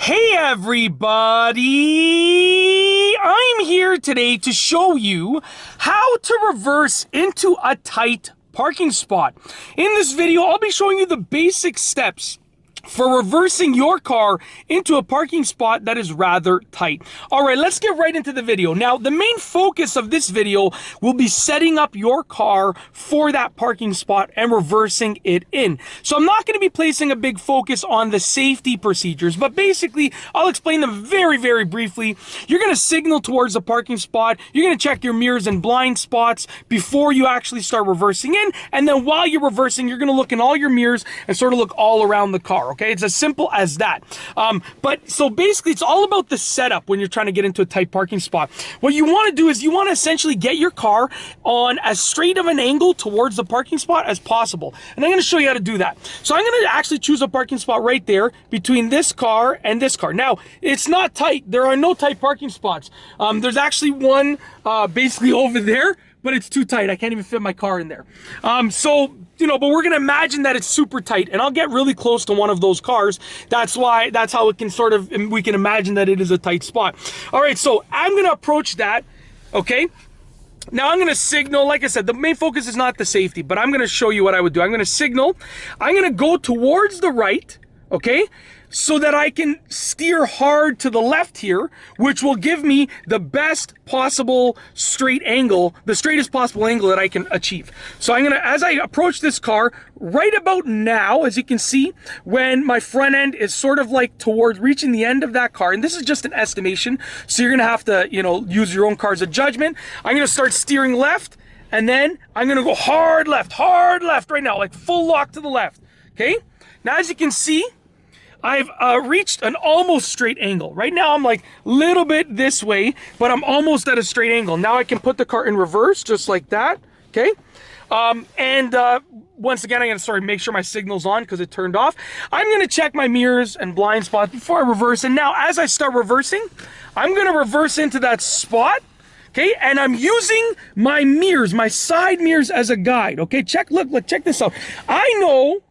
Hey everybody! I'm here today to show you how to reverse into a tight parking spot. In this video, I'll be showing you the basic steps for reversing your car into a parking spot that is rather tight. All right, let's get right into the video. Now, the main focus of this video will be setting up your car for that parking spot and reversing it in. So I'm not going to be placing a big focus on the safety procedures, but basically I'll explain them very, very briefly. You're going to signal towards the parking spot. You're going to check your mirrors and blind spots before you actually start reversing in. And then while you're reversing, you're going to look in all your mirrors and sort of look all around the car. Okay, it's as simple as that. But so basically, it's all about the setup when you're trying to get into a tight parking spot. What you want to do is you want to essentially get your car on as straight of an angle towards the parking spot as possible. And I'm going to show you how to do that. So I'm going to actually choose a parking spot right there between this car and this car. Now, it's not tight. There are no tight parking spots. There's actually one basically over there, but it's too tight. I can't even fit my car in there. But we're gonna imagine that it's super tight, and I'll get really close to one of those cars. That's how it can we can imagine that it is a tight spot. All right, so I'm gonna approach that, okay? Now I'm gonna signal, like I said, the main focus is not the safety, but I'm gonna show you what I would do. I'm gonna signal, I'm gonna go towards the right, okay? So that I can steer hard to the left here, which will give me the best possible straight angle, the straightest possible angle that I can achieve. So I'm gonna, as I approach this car, right about now, as you can see, when my front end is sort of like towards reaching the end of that car, and this is just an estimation, so you're gonna have to, use your own car as a judgment. I'm gonna start steering left, and then I'm gonna go hard left right now, like full lock to the left, okay? Now, as you can see, I've reached an almost straight angle. Right now, I'm like a little bit this way, but I'm almost at a straight angle. Now I can put the car in reverse, just like that, okay? Once again, I'm gonna make sure my signal's on because it turned off. I'm gonna check my mirrors and blind spots before I reverse. And now, as I start reversing, I'm gonna reverse into that spot, okay? And I'm using my mirrors, my side mirrors as a guide, okay? Check this out. I know,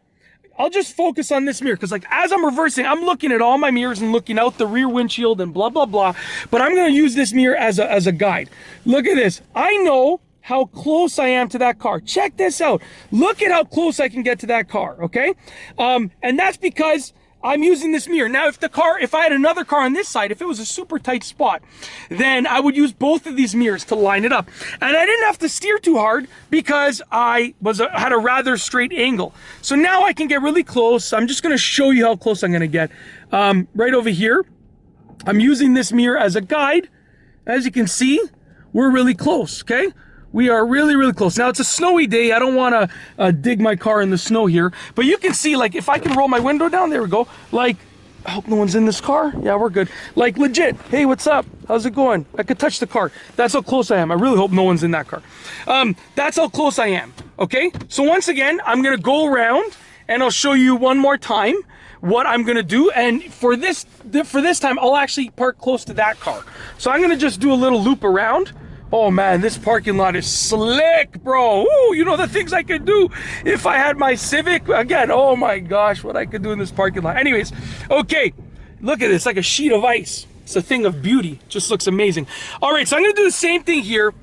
I'll just focus on this mirror because, like, as I'm reversing, I'm looking at all my mirrors and looking out the rear windshield and blah, blah, blah. But I'm going to use this mirror as a guide. Look at this. I know how close I am to that car. Check this out. Look at how close I can get to that car, okay? And that's because I'm using this mirror. Now, if I had another car on this side, if it was a super tight spot, then I would use both of these mirrors to line it up. And I didn't have to steer too hard because I had a rather straight angle. So now I can get really close. I'm just gonna show you how close I'm gonna get. Right over here, I'm using this mirror as a guide. As you can see, we're really close, okay? We are really, really close. Now, it's a snowy day. I don't want to dig my car in the snow here. But you can see, like, if I can roll my window down, there we go. Like, I hope no one's in this car. Yeah, we're good. Like, legit. Hey, what's up? How's it going? I could touch the car. That's how close I am. I really hope no one's in that car. That's how close I am, okay? So once again, I'm going to go around, and I'll show you one more time what I'm going to do. And for this time, I'll actually park close to that car. So I'm going to just do a little loop around. Oh man, this parking lot is slick, bro. Ooh, you know the things I could do if I had my Civic. Again, oh my gosh, what I could do in this parking lot. Anyways, okay, look at this, like a sheet of ice. It's a thing of beauty, just looks amazing. All right, so I'm gonna do the same thing here,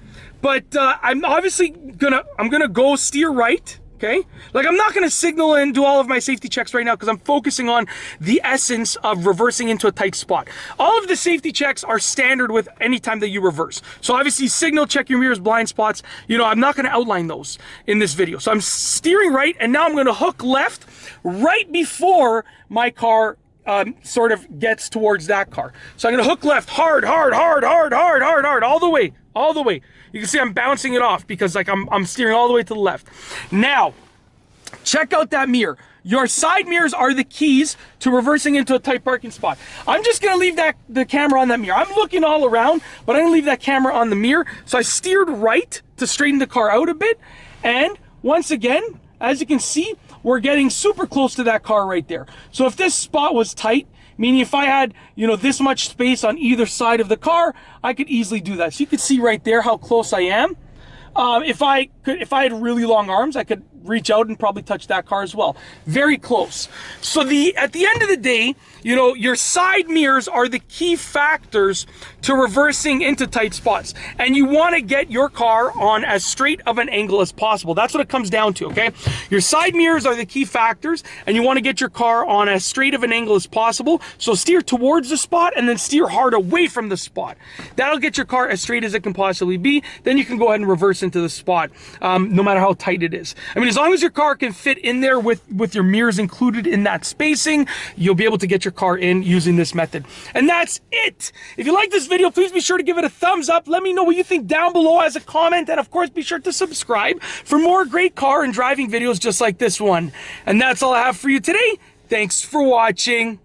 but I'm obviously gonna go steer right. Okay, like I'm not gonna signal and do all of my safety checks right now because I'm focusing on the essence of reversing into a tight spot. All of the safety checks are standard with any time that you reverse. So obviously signal, check your mirrors, blind spots. I'm not gonna outline those in this video. So I'm steering right, and now I'm gonna hook left right before my car sort of gets towards that car. So I'm gonna hook left hard, all the way. You can see I'm bouncing it off because, like, I'm steering all the way to the left. Now, check out that mirror. Your side mirrors are the keys to reversing into a tight parking spot. I'm just gonna leave the camera on that mirror. I'm looking all around, but I'm gonna leave that camera on the mirror. So I steered right to straighten the car out a bit. And once again, as you can see, we're getting super close to that car right there. So if this spot was tight, meaning if I had, this much space on either side of the car, I could easily do that. So you can see right there how close I am. If I had really long arms, I could reach out and probably touch that car as well. Very close. So at the end of the day, you know, your side mirrors are the key factors to reversing into tight spots. And you want to get your car on as straight of an angle as possible. That's what it comes down to, okay? Your side mirrors are the key factors, and you want to get your car on as straight of an angle as possible. So steer towards the spot and then steer hard away from the spot. That'll get your car as straight as it can possibly be. Then you can go ahead and reverse into the spot, no matter how tight it is. I mean, as long as your car can fit in there with your mirrors included in that spacing, you'll be able to get your car in using this method. And that's it. If you like this video, please be sure to give it a thumbs up. Let me know what you think down below as a comment, and of course be sure to subscribe for more great car and driving videos just like this one. And that's all I have for you today. Thanks for watching.